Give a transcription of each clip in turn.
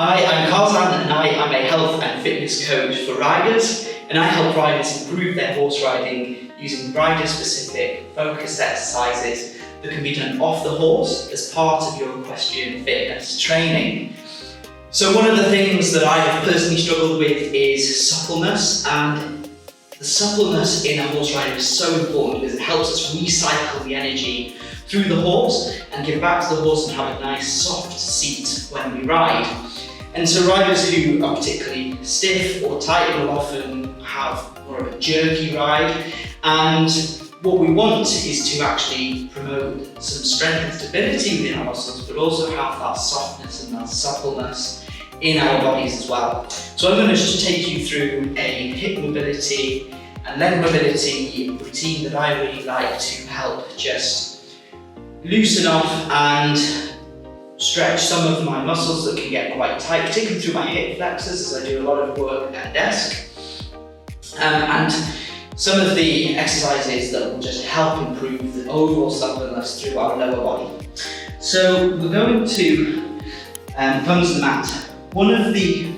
Hi, I'm Karzan and I am a health and fitness coach for riders, and I help riders improve their horse riding using rider-specific focused exercises that can be done off the horse as part of your equestrian fitness training. So one of the things that I have personally struggled with is suppleness, and the suppleness in a horse rider is so important because it helps us recycle the energy through the horse and give back to the horse and have a nice soft seat when we ride. And so riders who are particularly stiff or tight will often have more of a jerky ride, and what we want is to actually promote some strength and stability within our muscles, but also have that softness and that suppleness in our bodies as well. So I'm going to just take you through a hip mobility and leg mobility routine that I really like to help just loosen up and stretch some of my muscles that can get quite tight, particularly through my hip flexors as I do a lot of work at desk. And some of the exercises that will just help improve the overall suppleness through our lower body. So we're going to come to the mat. One of the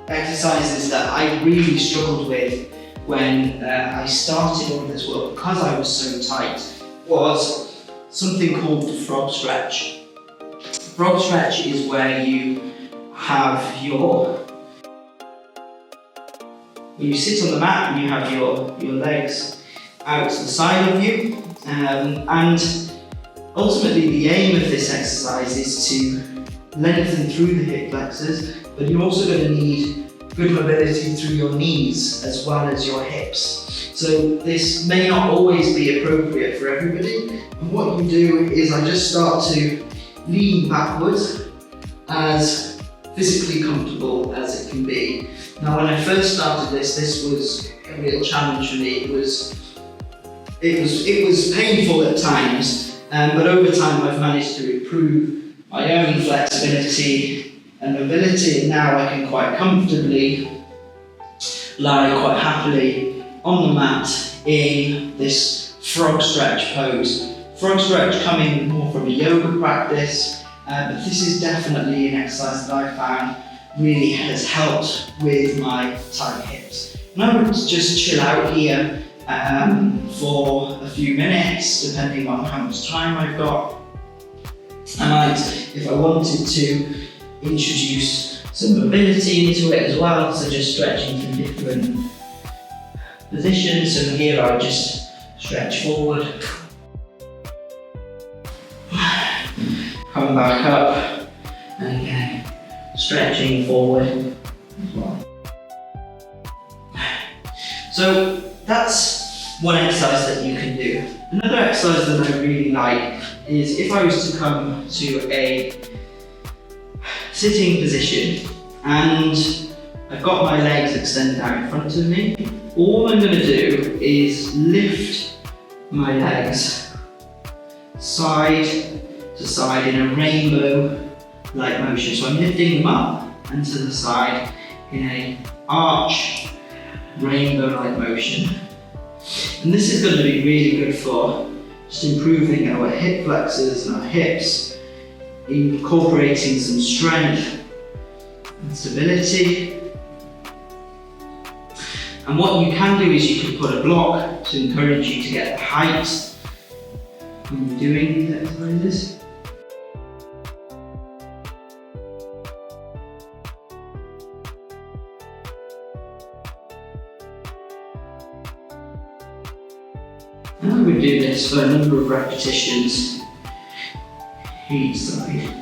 exercises that I really struggled with when I started all of this work, because I was so tight, was something called the frog stretch. Frog stretch is where you have you sit on the mat and you have your legs out to the side of you, and ultimately the aim of this exercise is to lengthen through the hip flexors, but you're also going to need good mobility through your knees as well as your hips. So this may not always be appropriate for everybody, and what you do is I just start to lean backwards as physically comfortable as it can be. Now when I first started this was a real challenge for me. It was painful at times, but over time I've managed to improve my own flexibility and mobility, and now I can quite comfortably lie quite happily on the mat in this frog stretch pose. Frog stretch coming more from a yoga practice, but this is definitely an exercise that I found really has helped with my tight hips. And I would just chill out here for a few minutes, depending on how much time I've got. I might, if I wanted to, introduce some mobility into it as well, so just stretching from different positions. So here I just stretch forward, come back up, and again, stretching forward as well. So that's one exercise that you can do. Another exercise that I really like is if I was to come to a sitting position and I've got my legs extended out in front of me, all I'm going to do is lift my legs side to side in a rainbow-like motion. So I'm lifting them up and to the side in a arch rainbow-like motion. And this is going to be really good for just improving our hip flexors and our hips, incorporating some strength and stability. And what you can do is you can put a block to encourage you to get the height when you're doing these exercises. And I would do this for a number of repetitions each side.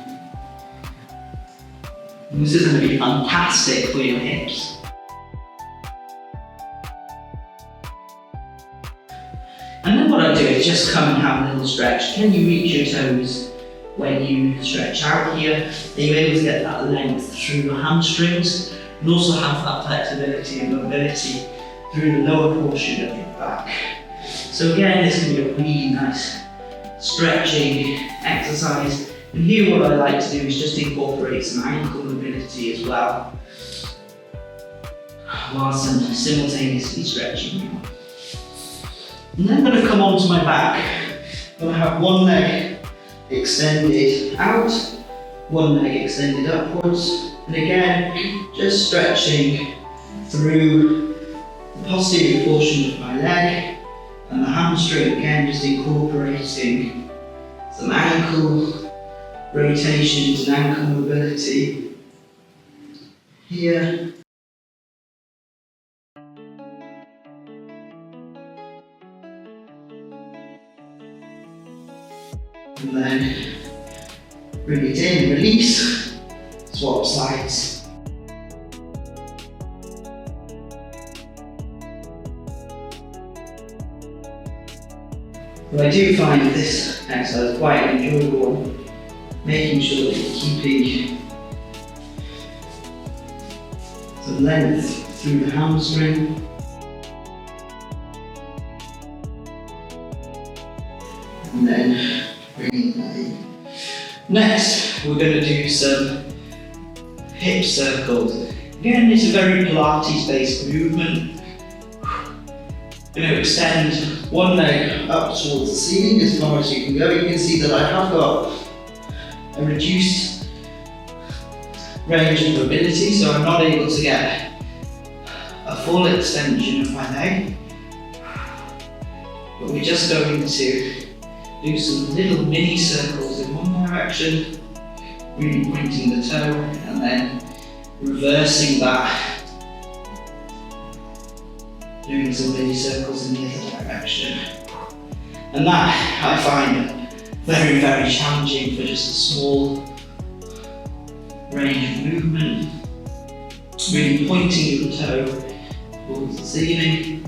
And this is going to be fantastic for your hips. And then what I do is just come and have a little stretch. Can you reach your toes when you stretch out here? Are you able to get that length through your hamstrings and also have that flexibility and mobility through the lower portion of your back? So again, this can be a really nice stretching exercise. And here what I like to do is just incorporate some ankle mobility as well, whilst I'm simultaneously stretching. And then I'm going to come onto my back. I'm going to have one leg extended out, one leg extended upwards, and again, just stretching through the posterior portion of my leg and the hamstring, again just incorporating some ankle rotations and ankle mobility here. And then bring it in, release, swap sides. But I do find this exercise quite an enjoyable one, making sure that you're keeping some length through the hamstring. And then bringing that in. Next, we're going to do some hip circles. Again, it's a very Pilates-based movement. Going to extend one leg up towards the ceiling as far as you can go. You can see that I have got a reduced range of mobility, so I'm not able to get a full extension of my leg. But we're just going to do some little mini circles in one direction, really pointing the toe, and then reversing that, doing some mini circles in the other direction. And that I find very, very challenging for just a small range of movement. Really pointing your toe towards the ceiling.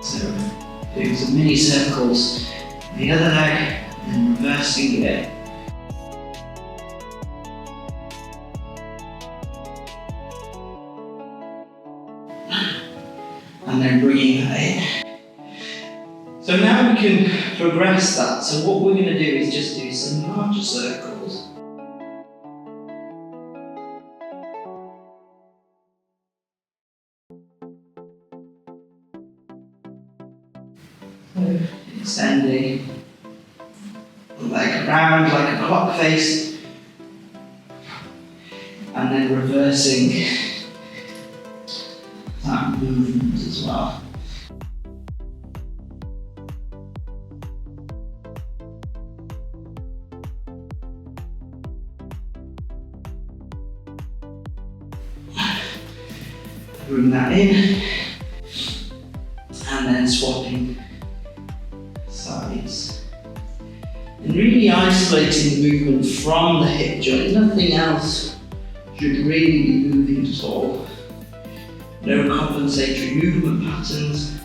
So doing some mini circles in the other leg and then reversing it. And then bringing that in. So now we can progress that. So what we're going to do is just do some larger circles. So extending the leg around like a clock face, and then reversing that movement as well. Bring that in, and then swapping sides. And really isolating the movement from the hip joint. Nothing else should really be moving at all. No compensatory movement patterns.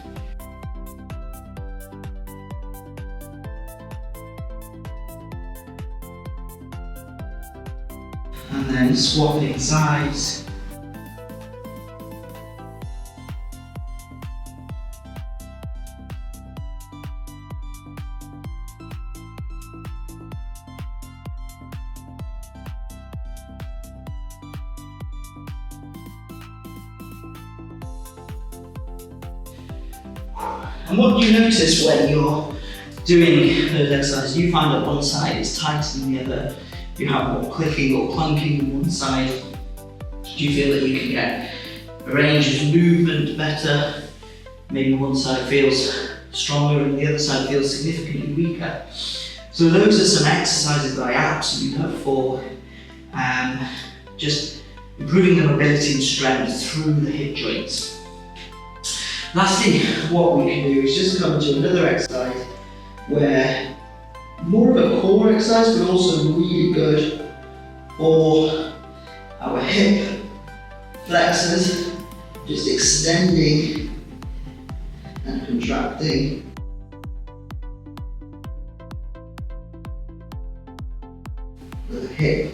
And then swapping sides. And what do you notice when you're doing those exercises? You find that one side is tighter than the other. You have more clicking or clunking on one side. Do you feel that you can get a range of movement better? Maybe one side feels stronger and the other side feels significantly weaker. So those are some exercises that I absolutely love for just improving the mobility and strength through the hip joints. Lastly, what we can do is just come to another exercise where more of a core exercise, but also really good for our hip flexors, just extending and contracting. The hip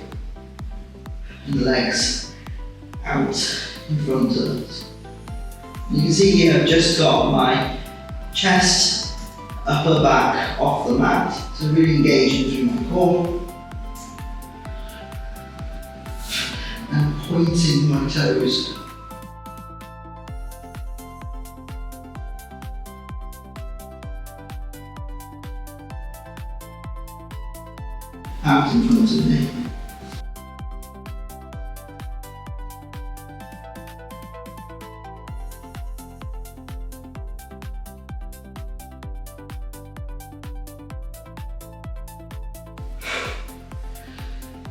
and legs out in front of us. You can see here I've just got my chest, upper back off the mat, so really engaging through my core. And pointing my toes. out in front of me.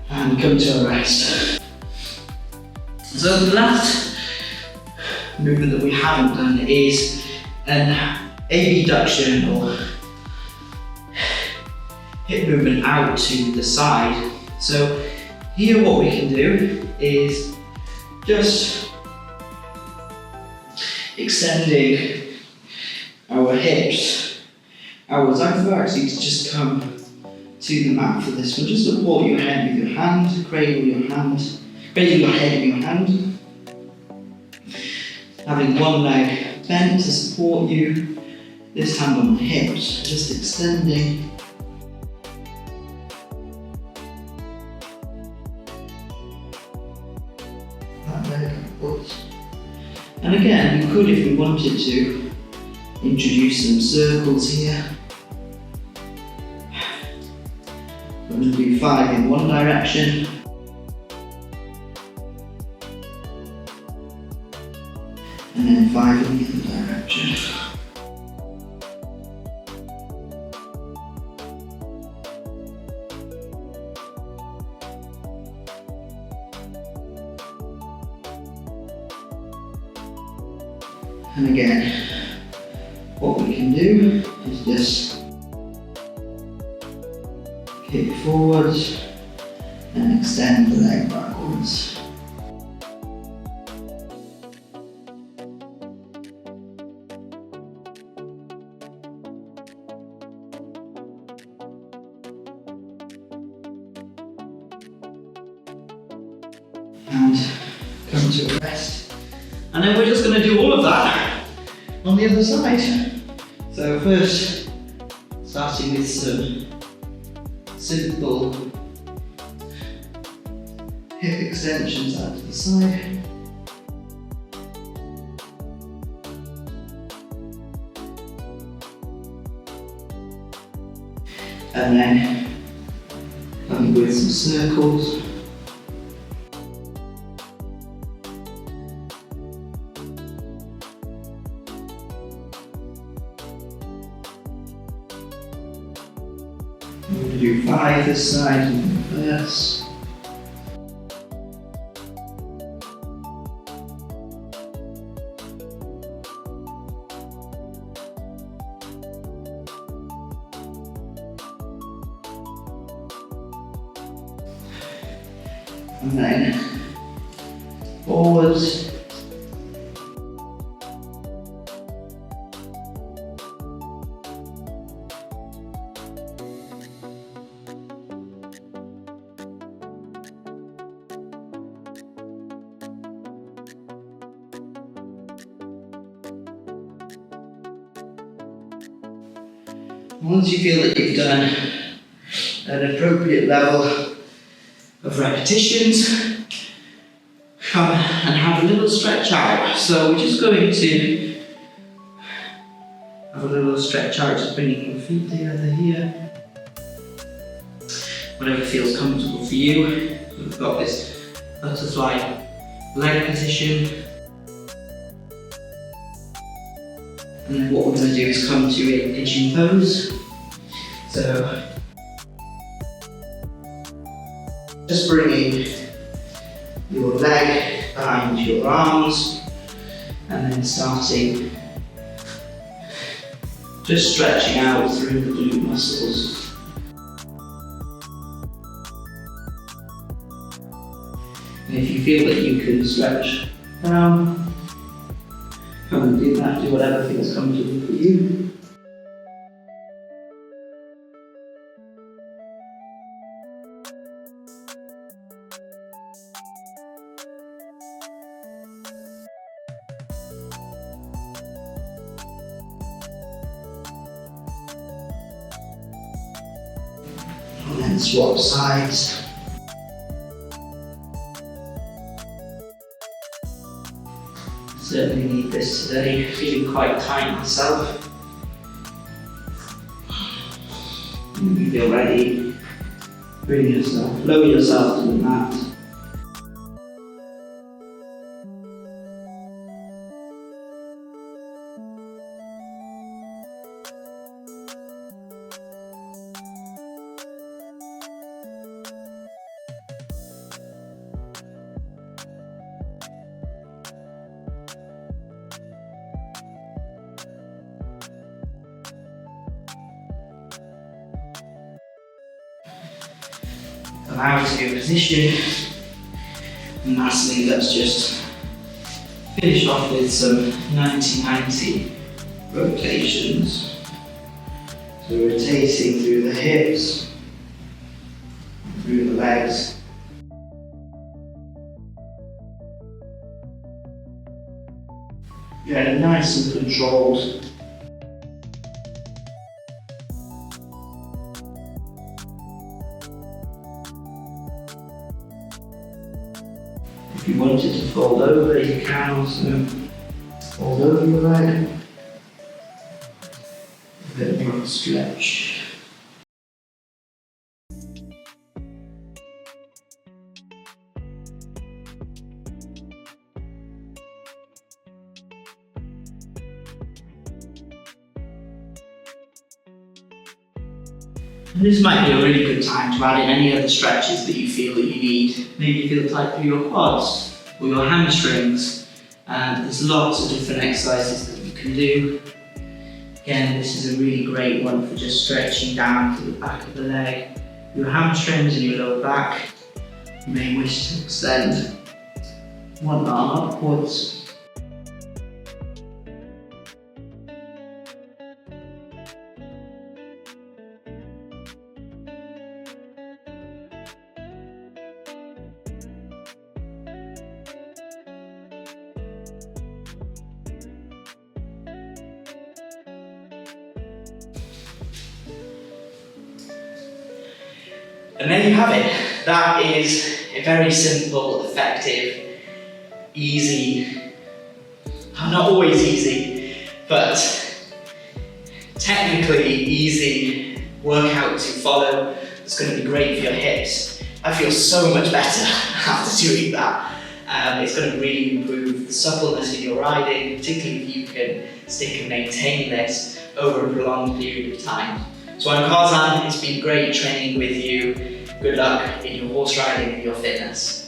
And come to a rest. So the last movement that we haven't done is an abduction or hip movement out to the side. So here what we can do is just extending our hips, our xylophobacks to just come to the mat for this one. Just support your head with your hand, cradle your head with your hand. Having one leg bent to support you, this hand on the hips, just extending. That leg upwards. And again, we could, if we wanted to, introduce some circles here. We're going to do 5 in one direction. And then 5 in the other direction. And again, what we can do is just kick forwards and extend the leg backwards. And come to a rest. And then we're just going to do all of that on the other side. So first, starting with some simple hip extensions out to the side. And then coming with some circles. We're going to do 5 this side and reverse. And then forwards. Once you feel that you've done an appropriate level of repetitions, come and have a little stretch out. So we're just going to have a little stretch out, just bringing your feet together here. Whatever feels comfortable for you. We've got this butterfly leg position. And then what we're going to do is come to a pigeon pose. So, just bringing your leg behind your arms and then starting just stretching out through the glute muscles. And if you feel that you can stretch down, come and do that, do whatever feels comfortable for you. And then swap sides. Certainly need this today, feeling quite tight myself. When you feel ready, Lower yourself to the mat. Allow to your position, and lastly let's just finish off with some 90-90 rotations. So rotating through the hips, through the legs. Getting nice and controlled. If you wanted to fold over, you can also fold over your leg. A bit more of a stretch. And this might be a really good time to add in any other stretches that you feel that you need. Maybe you feel tight through your quads or your hamstrings. There's lots of different exercises that you can do. Again, this is a really great one for just stretching down to the back of the leg, your hamstrings and your lower back. You may wish to extend one arm upwards. And there you have it. That is a very simple, effective, easy, not always easy, but technically easy workout to follow. It's going to be great for your hips. I feel so much better after doing that. It's going to really improve the suppleness in your riding, particularly if you can stick and maintain this over a prolonged period of time. So I'm Karzan, it's been great training with you. Good luck in your horse riding and your fitness.